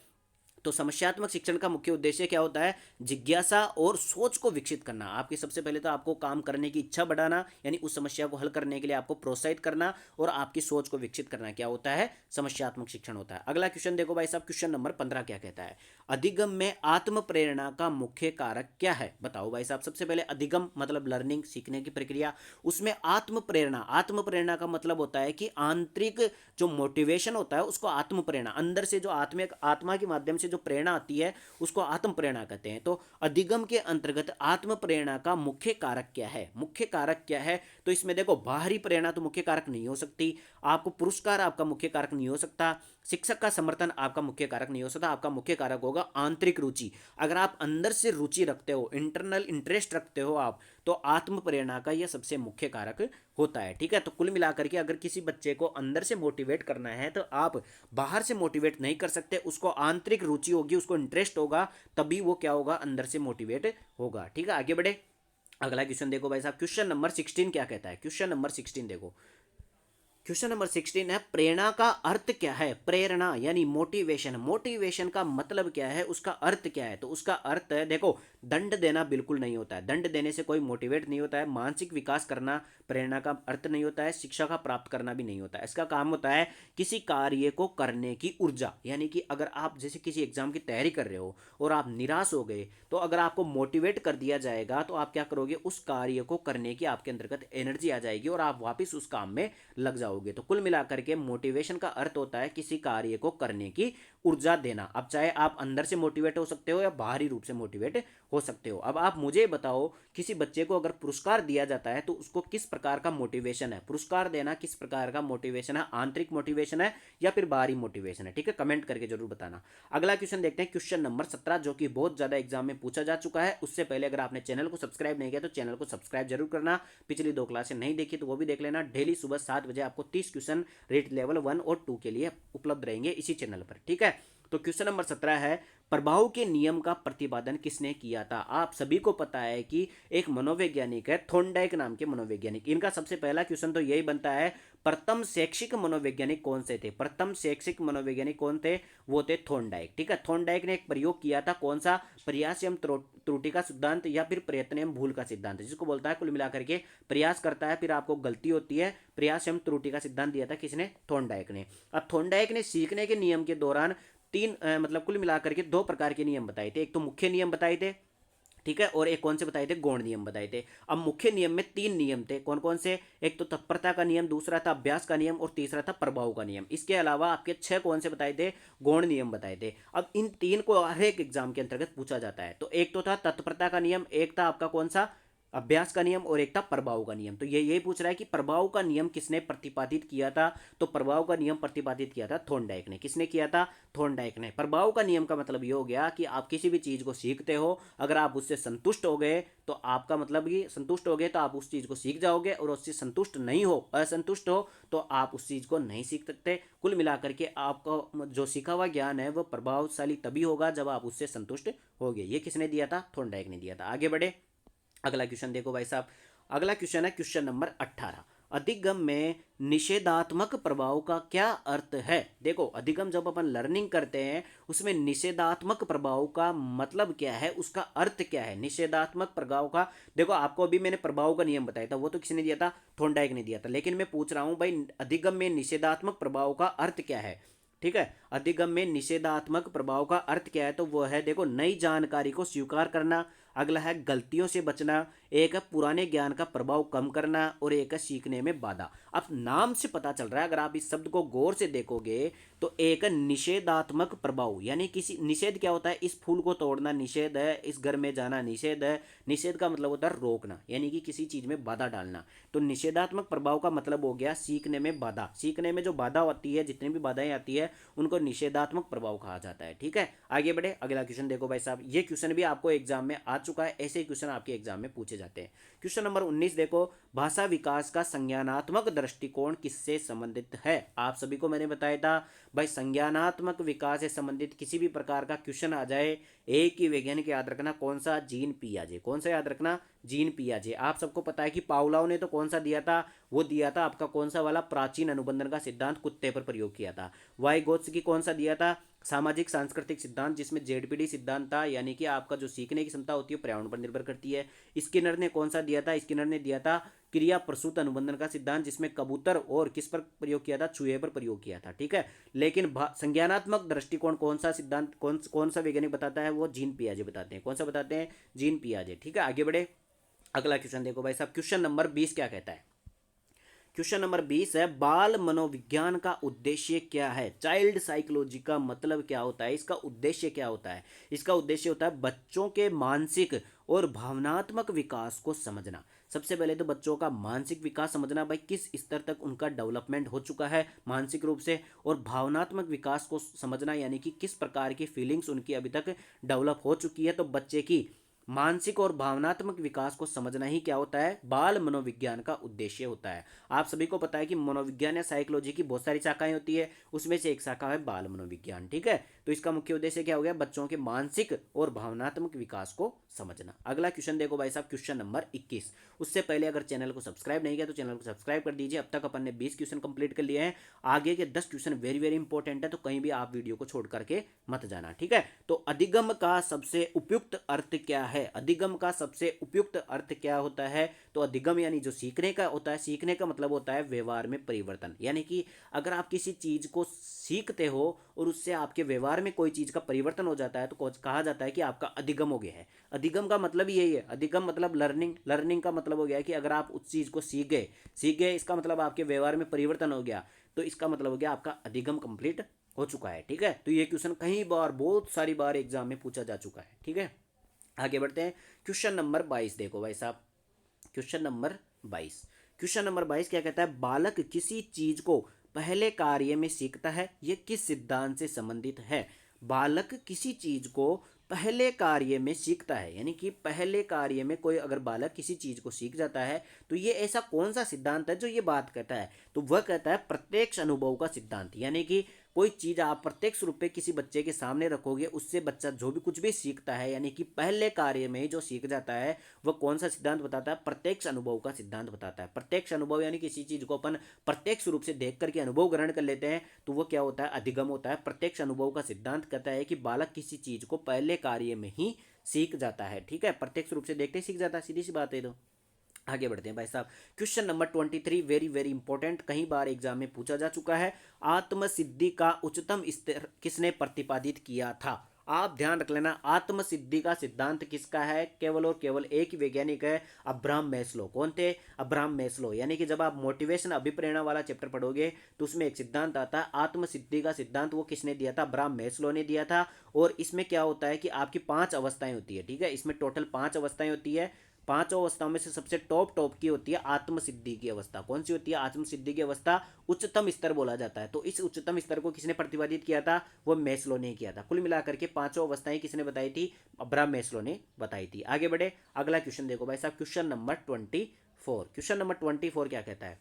तो समस्यात्मक शिक्षण का मुख्य उद्देश्य क्या होता है, जिज्ञासा और सोच को विकसित करना। आपकी सबसे पहले तो आपको काम करने की इच्छा बढ़ाना, यानी उस समस्या को हल करने के लिए आपको प्रोत्साहित करना और आपकी सोच को विकसित करना, क्या होता है, समस्यात्मक शिक्षण होता है। अगला क्वेश्चन देखो भाई साहब, क्वेश्चन नंबर 15 क्या कहता है, अधिगम में आत्म प्रेरणा का मुख्य कारक क्या है। बताओ भाई साहब। सबसे पहले अधिगम मतलब लर्निंग, सीखने की प्रक्रिया, उसमें आत्म प्रेरणा, आत्म प्रेरणा का मतलब होता है कि आंतरिक जो मोटिवेशन होता है उसको आत्म प्रेरणा, अंदर से जो आत्मा के माध्यम से जो प्रेरणा आती है उसको आत्म प्रेरणा कहते हैं। तो अधिगम के अंतर्गत आत्म प्रेरणा का मुख्य कारक क्या है, मुख्य कारक क्या है। तो इसमें देखो बाहरी प्रेरणा तो मुख्य कारक नहीं हो सकती, आपको पुरस्कार आपका मुख्य कारक नहीं हो सकता, शिक्षक का समर्थन आपका मुख्य कारक नहीं हो सकता। आपका मुख्य कारक होगा आंतरिक रुचि। अगर आप अंदर से रुचि रखते हो, इंटरनल इंटरेस्ट रखते हो आप, तो आत्म प्रेरणा का यह सबसे मुख्य कारक होता है। ठीक है, तो कुल मिलाकर के अगर किसी बच्चे को अंदर से मोटिवेट करना है तो आप बाहर से मोटिवेट नहीं कर सकते, उसको आंतरिक रुचि होगी, उसको इंटरेस्ट होगा, तभी वो क्या होगा, अंदर से मोटिवेट होगा। ठीक है, आगे बढ़े। अगला क्वेश्चन देखो भाई साहब, क्वेश्चन नंबर 16 क्या कहता है। क्वेश्चन नंबर 16 देखो, क्वेश्चन नंबर 16 है प्रेरणा का अर्थ क्या है। प्रेरणा यानी मोटिवेशन, मोटिवेशन का मतलब क्या है, उसका अर्थ क्या है। तो उसका अर्थ है, देखो दंड देना बिल्कुल नहीं होता है, दंड देने से कोई मोटिवेट नहीं होता है। मानसिक विकास करना प्रेरणा का अर्थ नहीं होता है, शिक्षा का प्राप्त करना भी नहीं होता है। इसका काम होता है किसी कार्य को करने की ऊर्जा, यानी कि अगर आप जैसे किसी एग्जाम की तैयारी कर रहे हो और आप निराश हो गए, तो अगर आपको मोटिवेट कर दिया जाएगा तो आप क्या करोगे, उस कार्य को करने की आपके अंतर्गत एनर्जी आ जाएगी और आप वापस उस काम में लग जाओगे। तो कुल मिलाकर के मोटिवेशन का अर्थ होता है किसी कार्य को करने की ऊर्जा देना। अब चाहे आप अंदर से मोटिवेट हो सकते हो या बाहरी रूप से मोटिवेट हो सकते हो। अब आप मुझे बताओ, किसी बच्चे को अगर पुरस्कार दिया जाता है तो उसको किस प्रकार का मोटिवेशन है, पुरस्कार देना किस प्रकार का मोटिवेशन है, आंतरिक मोटिवेशन है या फिर बाहरी मोटिवेशन है। ठीक है, कमेंट करके जरूर बताना। अगला क्वेश्चन देखते हैं, क्वेश्चन नंबर 17, जो कि बहुत ज्यादा एग्जाम में पूछा जा चुका है। उससे पहले अगर आपने चैनल को सब्सक्राइब नहीं किया तो चैनल को सब्सक्राइब जरूर करना। पिछली 2 क्लासें नहीं देखी तो वो भी देख लेना। डेली सुबह 7 बजे आपको 30 क्वेश्चन रेट लेवल 1 और 2 के लिए उपलब्ध रहेंगे इसी चैनल पर। ठीक है, तो क्वेश्चन नंबर 17 है प्रभाव के नियम का प्रतिपादन किसने किया था। आप सभी को पता है कि एक मनोवैज्ञानिक है थॉर्नडाइक नाम के मनोवैज्ञानिक। इनका सबसे पहला क्वेश्चन तो यही बनता है, प्रथम शैक्षिक मनोवैज्ञानिक कौन से थे। प्रथम शैक्षिक मनोवैज्ञानिक कौन थे, वो थे थॉर्नडाइक। ठीक है, थॉर्नडाइक ने एक प्रयोग किया था, कौन सा, प्रयास एवं त्रुटि का सिद्धांत या फिर प्रयत्न एवं भूल का सिद्धांत, जिसको बोलता है कुल मिलाकर के प्रयास करता है फिर आपको गलती होती है, प्रयास एवं त्रुटि का सिद्धांत दिया था किसने, थॉर्नडाइक ने। अब थॉर्नडाइक ने सीखने के नियम के दौरान मतलब कुल मिलाकर के 2 प्रकार के नियम बताए थे। एक तो मुख्य नियम बताए थे, ठीक है, और एक कौन से बताए थे, गौण नियम बताए थे। अब मुख्य नियम में 3 नियम थे, कौन कौन से, एक तो तत्परता का नियम, दूसरा था अभ्यास का नियम और तीसरा था प्रभाव का नियम। इसके अलावा आपके 6 कौन से बताए थे, गौण नियम बताए थे। अब इन 3 को हर एक एग्जाम के अंतर्गत पूछा जाता है। तो एक तो था तत्परता का नियम, एक था आपका कौन सा, अभ्यास का नियम और एक था प्रभाव का नियम। तो ये यही पूछ रहा है कि प्रभाव का नियम किसने प्रतिपादित किया था, तो प्रभाव का नियम प्रतिपादित किया था थॉर्नडाइक ने। किसने किया था, थॉर्नडाइक ने। प्रभाव का नियम का मतलब ये हो गया कि आप किसी भी चीज को सीखते हो, अगर आप उससे संतुष्ट हो गए तो आपका मतलब कि संतुष्ट हो गए तो आप उस चीज को सीख जाओगे, और उससे संतुष्ट नहीं हो, असंतुष्ट हो, तो आप उस चीज को नहीं सीख सकते। कुल मिलाकर के आपका जो सीखा हुआ ज्ञान है वो प्रभावशाली तभी होगा जब आप उससे संतुष्ट होगे। ये किसने दिया था, थॉर्नडाइक ने दिया था। आगे बढ़े, अगला क्वेश्चन देखो भाई साहब। अगला क्वेश्चन है क्वेश्चन नंबर 18। अधिगम में निषेधात्मक प्रभाव का क्या अर्थ है। देखो अधिगम जब अपन लर्निंग करते हैं उसमें निषेधात्मक प्रभाव का मतलब क्या है, उसका अर्थ क्या है। निषेधात्मक प्रभाव का, देखो आपको अभी मैंने प्रभाव का नियम बताया था, वो तो किसने दिया था, थॉर्नडाइक ने दिया था। लेकिन मैं पूछ रहा हूं भाई अधिगम में निषेधात्मक प्रभाव का अर्थ क्या है। ठीक है, अधिगम में निषेधात्मक प्रभाव का अर्थ क्या है, तो वो है देखो नई जानकारी को स्वीकार करना, अगला है गलतियों से बचना, एक है पुराने ज्ञान का प्रभाव कम करना, और एक है सीखने में बाधा। अब नाम से पता चल रहा है, अगर आप इस शब्द को गौर से देखोगे तो एक निषेधात्मक प्रभाव, यानी किसी, निषेध क्या होता है, इस फूल को तोड़ना निषेध है, इस घर में जाना निषेध है। निषेध का मतलब होता है रोकना, यानी कि किसी चीज में बाधा डालना। तो निषेधात्मक प्रभाव का मतलब हो गया सीखने में बाधा। सीखने में जो बाधा होती है, जितनी भी बाधाएं आती है उनको निषेधात्मक प्रभाव कहा जाता है। ठीक है, आगे बढ़े, अगला क्वेश्चन देखो भाई साहब। ये क्वेश्चन भी आपको एग्जाम में आ चुका है, ऐसे क्वेश्चन आपके एग्जाम में पूछे जाते हैं। क्वेश्चन नंबर 19 देखो, भाषा विकास का संज्ञानात्मक दृष्टिकोण किससे संबंधित है। आप सभी को मैंने बताया था भाई संज्ञानात्मक विकास से संबंधित किसी भी प्रकार का क्वेश्चन आ जाए, एक ही वैज्ञानिक याद रखना, कौन सा, जीन पियाजे। कौन सा याद रखना, जीन पियाजे। आप सबको पता है कि पावलोव ने तो कौन सा दिया था, वो दिया था आपका कौन सा वाला, प्राचीन अनुबंधन का सिद्धांत कुत्ते पर प्रयोग किया था। वाइगोत्स्की कौन सा दिया था, सामाजिक सांस्कृतिक सिद्धांत, जिसमें जेडपीडी सिद्धांत था, यानी कि आपका जो सीखने की क्षमता होती है पर्यावरण पर निर्भर करती है। स्किनर ने कौन सा दिया था, स्किनर ने दिया था क्रिया प्रसूत अनुबंधन का सिद्धांत, जिसमें कबूतर और किस पर प्रयोग किया था, चूहे पर प्रयोग किया था। ठीक है, लेकिन संज्ञानात्मक दृष्टिकोण कौन सा सिद्धांत, कौन सा वैज्ञानिक बताता है, वो जीन पियाजे बताते हैं। कौन सा बताते हैं, जीन पियाजे। ठीक है, आगे बढ़े, अगला क्वेश्चन देखो भाई साहब। क्वेश्चन नंबर 20 क्या कहता है, क्वेश्चन नंबर 20 है, बाल मनोविज्ञान का उद्देश्य क्या है। चाइल्ड साइकोलॉजी का मतलब क्या होता है, इसका उद्देश्य क्या होता है। इसका उद्देश्य होता है बच्चों के मानसिक और भावनात्मक विकास को समझना। सबसे पहले तो बच्चों का मानसिक विकास समझना, भाई किस स्तर तक उनका डेवलपमेंट हो चुका है मानसिक रूप से, और भावनात्मक विकास को समझना, यानी कि किस प्रकार की फीलिंग्स उनकी अभी तक डेवलप हो चुकी है। तो बच्चे की मानसिक और भावनात्मक विकास को समझना ही क्या होता है, बाल मनोविज्ञान का उद्देश्य होता है। आप सभी को पता है कि मनोविज्ञान या साइकोलॉजी की बहुत सारी शाखाएं होती है, उसमें से एक शाखा है बाल मनोविज्ञान। ठीक है, तो इसका मुख्य उद्देश्य क्या हो गया, बच्चों के मानसिक और भावनात्मक विकास को समझना। अगला क्वेश्चन देखो भाई साहब, क्वेश्चन नंबर 21। उससे पहले अगर चैनल को सब्सक्राइब नहीं किया तो चैनल को सब्सक्राइब कर दीजिए। अब तक अपन ने 20 क्वेश्चन कंप्लीट कर लिए हैं, आगे के 10 क्वेश्चन वेरी वेरी इंपॉर्टेंट है, तो कहीं भी आप वीडियो को छोड़ करके मत जाना। ठीक है, तो अधिगम का सबसे उपयुक्त अर्थ क्या है, अधिगम का सबसे उपयुक्त अर्थ क्या होता है, तो अधिगम यानी जो सीखने का होता है, सीखने का मतलब होता है व्यवहार में परिवर्तन। यानी कि अगर आप किसी चीज को सीखते हो और उससे आपके व्यवहार में कोई चीज का परिवर्तन हो जाता है तो कहा जाता है कि आपका अधिगम हो गया है। अधिगम का मतलब यही है, अधिगम मतलब लर्निंग। लर्निंग का मतलब हो गया कि अगर आप उस चीज को सीख गए इसका मतलब आपके व्यवहार में परिवर्तन हो गया, तो इसका मतलब हो गया आपका अधिगम कंप्लीट हो चुका है। ठीक है, तो ये क्वेश्चन कई बार, बहुत सारी बार एग्जाम में पूछा जा चुका है। ठीक है, आगे बढ़ते हैं। क्वेश्चन नंबर 22 देखो भाई साहब, क्वेश्चन नंबर 22। क्वेश्चन नंबर 22 क्या कहता है, बालक किसी चीज को पहले कार्य में सीखता है, ये किस सिद्धांत से संबंधित है। बालक किसी चीज को पहले कार्य में सीखता है, यानी कि पहले कार्य में कोई अगर बालक किसी चीज को सीख जाता है तो ये ऐसा कौन सा सिद्धांत है जो ये बात कहता है, तो वह कहता है प्रत्यक्ष अनुभव का सिद्धांत। यानी कि कोई चीज आप प्रत्यक्ष रूप में किसी बच्चे के सामने रखोगे, उससे बच्चा जो भी कुछ भी सीखता है, यानी कि पहले कार्य में जो सीख जाता है, वह कौन सा सिद्धांत बताता है, प्रत्यक्ष अनुभव का सिद्धांत बताता है। प्रत्यक्ष अनुभव यानी किसी चीज को अपन प्रत्यक्ष रूप से देख करके अनुभव ग्रहण कर लेते हैं, तो वो क्या होता है, अधिगम होता है। प्रत्यक्ष अनुभव का सिद्धांत कहता है कि बालक किसी चीज को पहले कार्य में ही सीख जाता है। ठीक है, प्रत्यक्ष रूप से देखते ही सीख जाता है, सीधी सी बात है। तो आगे बढ़ते हैं भाई साहब, question number 23 very very important, कई बार एग्जाम में पूछा जा चुका है। आत्मसिद्धि का उच्चतम स्तर किसने प्रतिपादित किया था। आप ध्यान रख लेना, आत्मसिद्धि का सिद्धांत किसका है, केवल और केवल एक ही वैज्ञानिक है, अब्राहम मैस्लो। कौन थे, अब्राहम मैस्लो। यानी कि जब आप मोटिवेशन अभिप्रेरणा वाला चैप्टर पढ़ोगे तो उसमें एक सिद्धांत आता है आत्मसिद्धि का सिद्धांत, वो किसने दिया था, अब्राहम मैस्लो ने दिया था। और इसमें क्या होता है कि आपकी 5 अवस्थाएं होती है। ठीक है, इसमें टोटल 5 अवस्थाएं होती है। पांचों अवस्थाओं में से सबसे टॉप की होती है आत्मसिद्धि की अवस्था। कौन सी होती है? आत्मसिद्धि की अवस्था उच्चतम स्तर बोला जाता है। तो इस उच्चतम स्तर को किसने प्रतिपादित किया था? वो मैस्लो ने किया था। कुल मिलाकर के पांचों अवस्थाएं किसने बताई थी? अब्राहम मैस्लो ने बताई थी। आगे बढ़े, अगला क्वेश्चन देखो भाई साहब, क्वेश्चन नंबर 24। क्वेश्चन नंबर 24 क्या कहता है?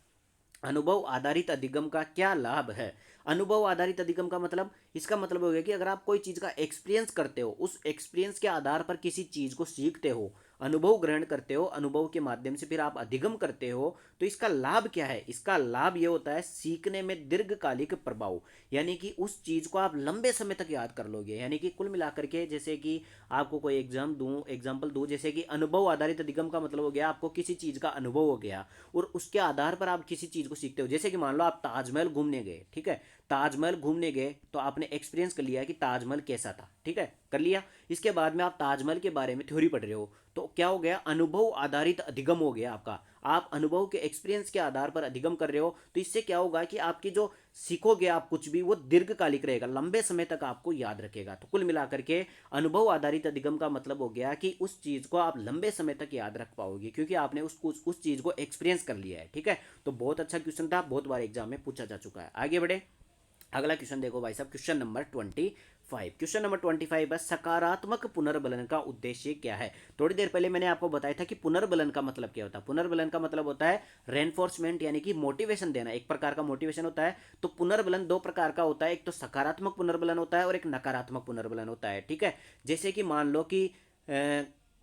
अनुभव आधारित अधिगम का क्या लाभ है? अनुभव आधारित अधिगम का मतलब, इसका मतलब हो गया कि अगर आप कोई चीज़ का एक्सपीरियंस करते हो, उस एक्सपीरियंस के आधार पर किसी चीज़ को सीखते हो, अनुभव ग्रहण करते हो, अनुभव के माध्यम से फिर आप अधिगम करते हो, तो इसका लाभ क्या है? इसका लाभ ये होता है सीखने में दीर्घकालिक प्रभाव, यानी कि उस चीज़ को आप लंबे समय तक याद कर लोगे। यानी कि कुल मिलाकर के, जैसे कि आपको कोई एग्जाम्पल दूँ, जैसे कि अनुभव आधारित अधिगम का मतलब हो गया आपको किसी चीज़ का अनुभव हो गया और उसके आधार पर आप किसी चीज़ को सीखते हो। जैसे कि मान लो आप ताजमहल घूमने गए, ठीक है, ताजमहल घूमने गए तो आपने एक्सपीरियंस कर लिया कि ताजमहल कैसा था, ठीक है, कर लिया। इसके बाद में आप ताजमहल के बारे में थ्योरी पढ़ रहे हो, तो क्या हो गया? अनुभव आधारित अधिगम हो गया आपका। आप अनुभव के एक्सपीरियंस के आधार पर अधिगम कर रहे हो, तो इससे क्या होगा कि आपकी जो सीखोगे आप कुछ भी, वो दीर्घकालिक रहेगा, लंबे समय तक आपको याद रखेगा। तो कुल मिलाकर के अनुभव आधारित अधिगम का मतलब हो गया कि उस चीज़ को आप लंबे समय तक याद रख पाओगे, क्योंकि आपने उस चीज़ को एक्सपीरियंस कर लिया है, ठीक है। तो बहुत अच्छा क्वेश्चन था, बहुत बार एग्जाम में पूछा जा चुका है। आगे बढ़े, अगला क्वेश्चन देखो भाई साहब, क्वेश्चन नंबर 25। क्वेश्चन नंबर 25 है, सकारात्मक पुनर्बलन का उद्देश्य क्या है? थोड़ी देर पहले मैंने आपको बताया था कि पुनर्बलन का मतलब क्या होता है। पुनर्बलन का मतलब होता है रेनफोर्समेंट, यानी कि मोटिवेशन देना, एक प्रकार का मोटिवेशन होता है। तो पुनर्बलन दो प्रकार का होता है, एक तो सकारात्मक पुनर्बलन होता है और एक नकारात्मक पुनर्बलन होता है, ठीक है। जैसे कि मान लो कि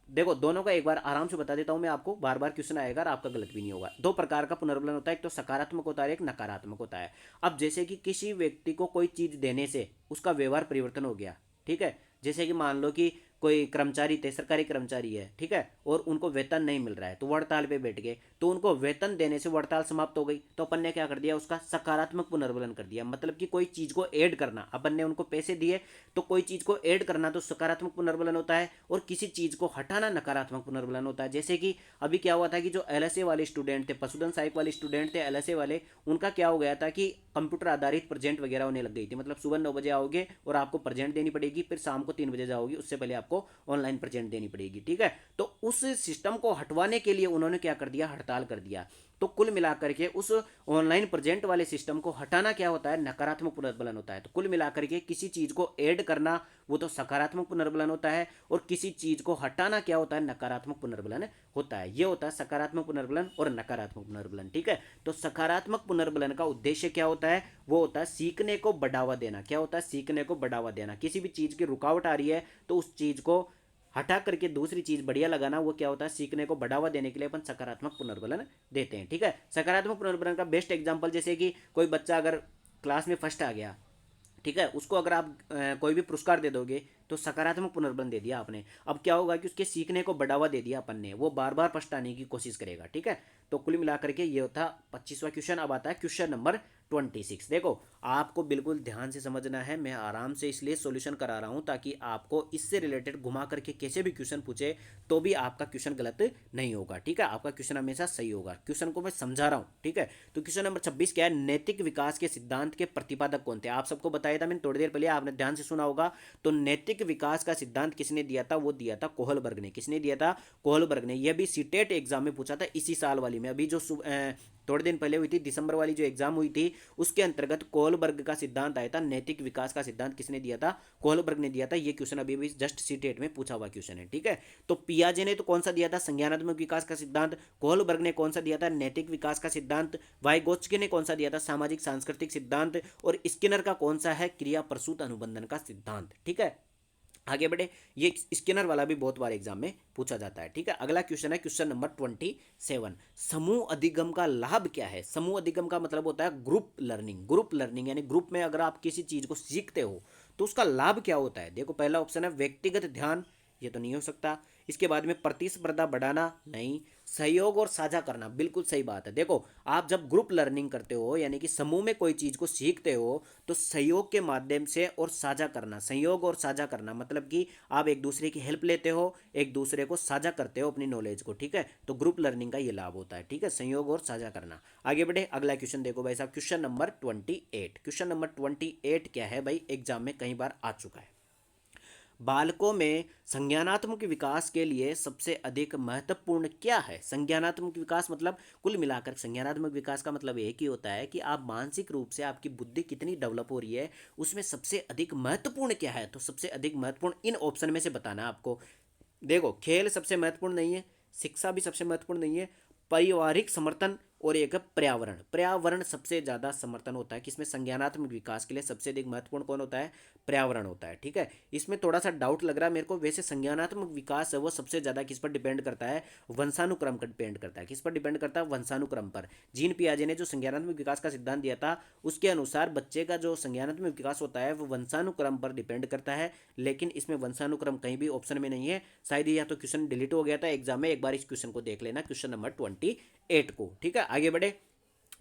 देखो, दोनों का एक बार आराम से बता देता हूं मैं आपको, बार बार क्वेश्चन आएगा और आपका गलत भी नहीं होगा। दो प्रकार का पुनर्बलन होता है, एक तो सकारात्मक होता है, एक नकारात्मक होता है। अब जैसे कि किसी व्यक्ति को कोई चीज़ देने से उसका व्यवहार परिवर्तन हो गया, ठीक है। जैसे कि मान लो कि कोई कर्मचारी थे, सरकारी कर्मचारी है, ठीक है, और उनको वेतन नहीं मिल रहा है, तो वो हड़ताल पे बैठ गए, तो उनको वेतन देने से वो हड़ताल समाप्त हो गई, तो अपन ने क्या कर दिया? उसका सकारात्मक पुनर्बलन कर दिया। मतलब कि कोई चीज़ को ऐड करना, अपन ने उनको पैसे दिए, तो कोई चीज़ को ऐड करना तो सकारात्मक पुनर्बलन होता है, और किसी चीज़ को हटाना नकारात्मक पुनर्बलन होता है। जैसे कि अभी क्या हुआ था कि जो एलएसए वाले स्टूडेंट थे, पशुधन सहायक वाले स्टूडेंट थे, एलएसए वाले, उनका क्या हो गया था कि कंप्यूटर आधारित प्रेजेंट वगैरह होने लग गई थी। मतलब सुबह 9 बजे आओगे और आपको प्रेजेंट देनी पड़ेगी, फिर शाम को 3 बजे जाओगी, उससे पहले आपको ऑनलाइन प्रेजेंट देनी पड़ेगी, ठीक है। तो उस सिस्टम को हटवाने के लिए उन्होंने क्या कर दिया? हड़ताल कर दिया। तो कुल मिलाकर के उस ऑनलाइन प्रेजेंट वाले सिस्टम को हटाना क्या होता है? नकारात्मक पुनर्बलन होता है। तो कुल मिलाकर के किसी चीज़ को ऐड करना वो तो सकारात्मक पुनर्बलन होता है, और किसी चीज़ को हटाना क्या होता है? नकारात्मक पुनर्बलन होता है। ये होता है सकारात्मक पुनर्बलन और नकारात्मक पुनर्बलन, ठीक है। तो सकारात्मक पुनर्बलन का उद्देश्य क्या होता है? वो होता है सीखने को बढ़ावा देना। क्या होता है? सीखने को बढ़ावा देना। किसी भी चीज़ की रुकावट आ रही है तो उस चीज़ को हटा करके दूसरी चीज़ बढ़िया लगाना, वो क्या होता है? सीखने को बढ़ावा देने के लिए अपन सकारात्मक पुनर्बलन देते हैं, ठीक है। सकारात्मक पुनर्बलन का बेस्ट एग्जांपल, जैसे कि कोई बच्चा अगर क्लास में फर्स्ट आ गया, ठीक है, उसको अगर आप कोई भी पुरस्कार दे दोगे तो सकारात्मक पुनर्बलन दे दिया आपने। अब क्या होगा कि उसके सीखने को बढ़ावा दे दिया अपन ने, वो बार बार पछताने की कोशिश करेगा, ठीक है। तो कुल मिलाकर के ये था 25वां क्वेश्चन। अब आता है क्वेश्चन नंबर 26। देखो, आपको बिल्कुल ध्यान से समझना है, मैं आराम से इसलिए सॉल्यूशन करा रहा हूँ ताकि आपको इससे रिलेटेड घुमा करके कैसे भी क्वेश्चन पूछे तो भी आपका क्वेश्चन गलत नहीं होगा, ठीक है। आपका क्वेश्चन हमेशा सही होगा। क्वेश्चन को मैं समझा रहा हूँ, ठीक है। तो क्वेश्चन नंबर 26 क्या है? नैतिक विकास के सिद्धांत के प्रतिपादक कौन थे? आप सबको बताया था मैंने थोड़ी देर पहले, आपने ध्यान से सुना होगा। तो नैतिक विकास का सिद्धांत किसने दिया था? वो दिया था कोहलबर्ग ने। किसने दिया था? कोहलबर्ग ने। यह भी सीटेट एग्जाम में पूछा था इसी साल वाली में, अभी जो थोड़े दिन पहले हुई थी, दिसंबर वाली जो एग्जाम हुई थी, उसके अंतर्गत कोहलबर्ग का सिद्धांत आया था। नैतिक विकास का सिद्धांत किसने दिया था? कोहलबर्ग ने दिया था। ये क्वेश्चन अभी भी जस्ट सीटेट में पूछा हुआ क्वेश्चन है, ठीक है। तो पियाजे ने तो कौन सा दिया था? संज्ञानात्मक विकास का सिद्धांत। कोहलबर्ग ने कौन सा दिया था? नैतिक विकास का सिद्धांत। वाइगोत्स्की ने कौन सा दिया था? सामाजिक सांस्कृतिक सिद्धांत। और स्किनर का कौन सा है? क्रिया प्रसूत अनुबंधन का सिद्धांत, ठीक है। आगे बढ़े, ये स्किनर वाला भी बहुत बार एग्जाम में पूछा जाता है, ठीक है। अगला क्वेश्चन है क्वेश्चन नंबर 27। समूह अधिगम का लाभ क्या है? समूह अधिगम का मतलब होता है ग्रुप लर्निंग। ग्रुप लर्निंग यानी ग्रुप में अगर आप किसी चीज को सीखते हो तो उसका लाभ क्या होता है? देखो, पहला ऑप्शन है व्यक्तिगत ध्यान, ये तो नहीं हो सकता। इसके बाद में प्रतिस्पर्धा बढ़ाना, नहीं। सहयोग और साझा करना, बिल्कुल सही बात है। देखो, आप जब ग्रुप लर्निंग करते हो यानी कि समूह में कोई चीज़ को सीखते हो तो सहयोग के माध्यम से और साझा करना, संयोग और साझा करना मतलब कि आप एक दूसरे की हेल्प लेते हो, एक दूसरे को साझा करते हो अपनी नॉलेज को, ठीक है। तो ग्रुप लर्निंग का ये लाभ होता है, ठीक है, संयोग और साझा करना। आगे बढ़े, अगला क्वेश्चन देखो भाई साहब, क्वेश्चन नंबर 28। क्वेश्चन नंबर 28 क्या है भाई? एग्जाम में कई बार आ चुका है। बालकों में संज्ञानात्मक विकास के लिए सबसे अधिक महत्वपूर्ण क्या है? संज्ञानात्मक विकास मतलब कुल मिलाकर संज्ञानात्मक विकास का मतलब एक ही होता है कि आप मानसिक रूप से आपकी बुद्धि कितनी डेवलप हो रही है, उसमें सबसे अधिक महत्वपूर्ण क्या है? तो सबसे अधिक महत्वपूर्ण इन ऑप्शन में से बताना है आपको। देखो, खेल सबसे महत्वपूर्ण नहीं है, शिक्षा भी सबसे महत्वपूर्ण नहीं है, पारिवारिक समर्थन और एक है पर्यावरण। पर्यावरण सबसे ज़्यादा समर्थन होता है, किसमें? संज्ञानात्मक विकास के लिए सबसे अधिक महत्वपूर्ण कौन होता है? पर्यावरण होता है। ठीक है, इसमें थोड़ा सा डाउट लग रहा है मेरे को। वैसे संज्ञानात्मक विकास है वो सबसे ज़्यादा किस पर डिपेंड करता है? वंशानुक्रम पर डिपेंड करता है। किस पर डिपेंड करता है? वंशानुक्रम पर। जीन पियाजे ने जो संज्ञानात्मक विकास का सिद्धांत दिया था, उसके अनुसार बच्चे का जो संज्ञानात्मक विकास होता है वो वंशानुक्रम पर डिपेंड करता है, लेकिन इसमें वंशानुक्रम कहीं भी ऑप्शन में नहीं है। शायद या तो क्वेश्चन डिलीट हो गया था एग्जाम में, एक बार इस क्वेश्चन को देख लेना, क्वेश्चन नंबर 28 को। ठीक है, आगे बढ़े,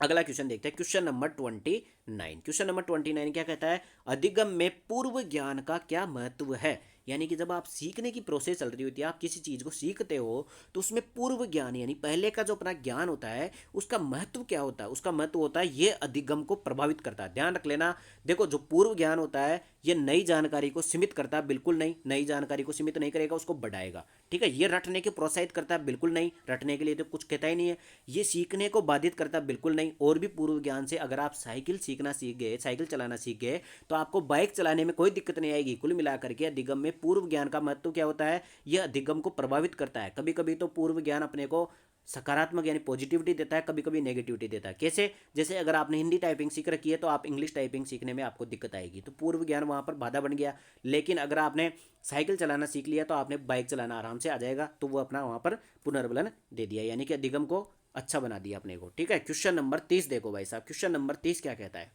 अगला क्वेश्चन देखते हैं, क्वेश्चन नंबर 29। क्वेश्चन नंबर 29 क्या कहता है? अधिगम में पूर्व ज्ञान का क्या महत्व है? यानी कि जब आप सीखने की प्रोसेस चल रही होती है, आप किसी चीज़ को सीखते हो, तो उसमें पूर्व ज्ञान यानी पहले का जो अपना ज्ञान होता है, उसका महत्व क्या होता है? उसका महत्व होता है ये अधिगम को प्रभावित करता है। ध्यान रख लेना। देखो, जो पूर्व ज्ञान होता है ये नई जानकारी को सीमित करता है? बिल्कुल नहीं, नई जानकारी को सीमित नहीं करेगा, उसको बढ़ाएगा। ठीक है, ये रटने के प्रोत्साहित करता है? बिल्कुल नहीं, रटने के लिए तो कुछ कहता ही नहीं है। ये सीखने को बाधित करता है? बिल्कुल नहीं। और भी पूर्व ज्ञान से अगर आप साइकिल सीखना सीख गए, साइकिल चलाना सीख गए, तो आपको बाइक चलाने में कोई दिक्कत नहीं आएगी। कुल मिलाकर के अधिगम में पूर्व ज्ञान का महत्व क्या होता है? यह अधिगम को प्रभावित करता है। कभी कभी तो पूर्व ज्ञान अपने को सकारात्मक यानी पॉजिटिविटी देता है, कभी कभी नेगेटिविटी देता है। कैसे? जैसे अगर आपने हिंदी टाइपिंग सीख रखी है तो आप इंग्लिश टाइपिंग सीखने में आपको दिक्कत आएगी, तो पूर्व ज्ञान वहाँ पर बाधा बन गया। लेकिन अगर आपने साइकिल चलाना सीख लिया तो आपने बाइक चलाना आराम से आ जाएगा, तो वो अपना वहाँ पर पुनर्बलन दे दिया, यानी कि अधिगम को अच्छा बना दिया अपने को। ठीक है, क्वेश्चन नंबर 30 देखो भाई साहब, क्वेश्चन नंबर 30 क्या कहता है?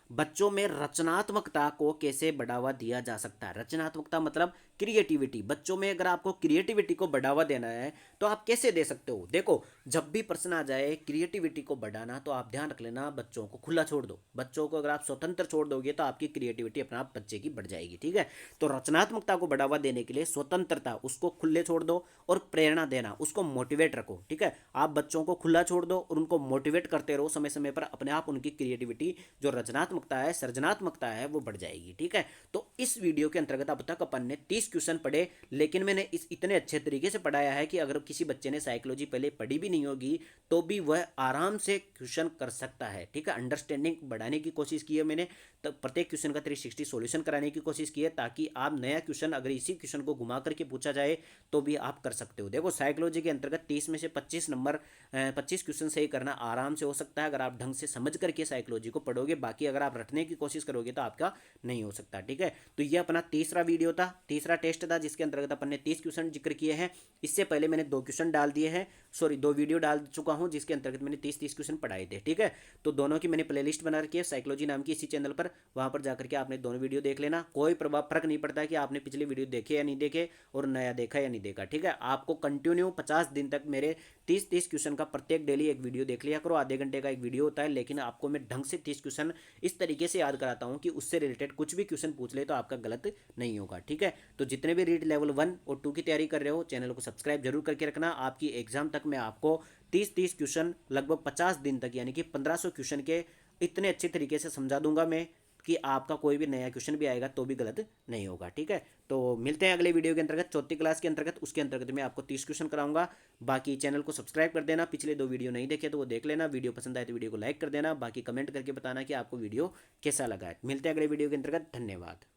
बच्चों में रचनात्मकता को कैसे बढ़ावा दिया जा सकता है? रचनात्मकता मतलब क्रिएटिविटी। बच्चों में अगर आपको क्रिएटिविटी को बढ़ावा देना है तो आप कैसे दे सकते हो? देखो, जब भी प्रश्न आ जाए क्रिएटिविटी को बढ़ाना, तो आप ध्यान रख लेना, बच्चों को खुला छोड़ दो। बच्चों को अगर आप स्वतंत्र छोड़ दोगे तो आपकी क्रिएटिविटी अपने आप बच्चे की बढ़ जाएगी। ठीक है, तो रचनात्मकता को बढ़ावा देने के लिए स्वतंत्रता, उसको खुले छोड़ दो, और प्रेरणा देना, उसको मोटिवेट रखो। ठीक है, आप बच्चों को खुला छोड़ दो और उनको मोटिवेट करते रहो समय समय पर, अपने आप उनकी क्रिएटिविटी जो रचनात्मकता है, सृजनात्मकता है, वो बढ़ जाएगी। ठीक है, तो इस वीडियो के अंतर्गत अब तक अपन ने 30 क्वेश्चन पढ़े, लेकिन मैंने इस इतने अच्छे तरीके से पढ़ाया है कि अगर किसी बच्चे ने साइकोलॉजी पहले पढ़ी भी नहीं होगी तो भी वह आराम से क्वेश्चन कर सकता है। ठीक है, अंडरस्टैंडिंग बढ़ाने की कोशिश की है मैंने, तो प्रत्येक क्वेश्चन का 360 सॉल्यूशन कराने की कोशिश की है, ताकि आप नया क्वेश्चन अगर इसी क्वेश्चन को घुमा करके पूछा जाए तो भी आप कर सकते हो। देखो, साइकोलॉजी के अंतर्गत 30 में से 25 नंबर 25 क्वेश्चन सही करना आराम से हो सकता है, अगर आप ढंग से समझ करके साइकोलॉजी को पढ़ोगे। बाकी अगर आप रटने की कोशिश करोगे तो आपका नहीं हो सकता। ठीक है, तो ये अपना तीसरा वीडियो था, तीसरा टेस्ट था, जिसके अंतर्गत अपन ने 30 क्वेश्चन जिक्र किए हैं। इससे पहले मैंने 2 क्वेश्चन डाल दिए हैं, सॉरी 2 वीडियो डाल चुका हूं, जिसके अंतर्गत मैंने 30 क्वेश्चन पढ़ाए थे। ठीक है, तो दोनों की मैंने प्लेलिस्ट बना रखी है साइकोलॉजी नाम की इसी चैनल पर, वहां पर जाकर के आपने दोनों वीडियो देख लेना। कोई प्रभाव फर्क नहीं पड़ता कि आपने पिछले वीडियो देखे या नहीं देखे और नया देखा या नहीं देखा। ठीक है, आपको कंटिन्यू 50 दिन तक मेरे 30 क्वेश्चन का प्रत्येक डेली एक वीडियो देख लिया करो। आधे घंटे का एक वीडियो होता है, लेकिन आपको मैं ढंग से 30 क्वेश्चन इस तरीके से याद कराता हूँ कि उससे रिलेटेड कुछ भी क्वेश्चन पूछ ले तो आपका गलत नहीं होगा। ठीक है, तो जितने भी रीड लेवल 1 और 2 की तैयारी कर रहे हो, चैनल को सब्सक्राइब जरूर करके रखना। आपकी एग्जाम तक मैं आपको 30 क्वेश्चन लगभग 50 दिन तक, यानी कि 1500 क्वेश्चन के इतने अच्छे तरीके से समझा दूंगा मैं कि आपका कोई भी नया क्वेश्चन भी आएगा तो भी गलत नहीं होगा। ठीक है, तो मिलते हैं अगले वीडियो के अंतर्गत, चौथी क्लास के अंतर्गत। उसके अंतर्गत मैं आपको 30 क्वेश्चन कराऊंगा। बाकी चैनल को सब्सक्राइब कर देना, पिछले 2 वीडियो नहीं देखे तो वो देख लेना। वीडियो पसंद आए तो वीडियो को लाइक कर देना, बाकी कमेंट करके बताना कि आपको वीडियो कैसा लगा है। मिलते हैं अगले वीडियो के अंतर्गत, धन्यवाद।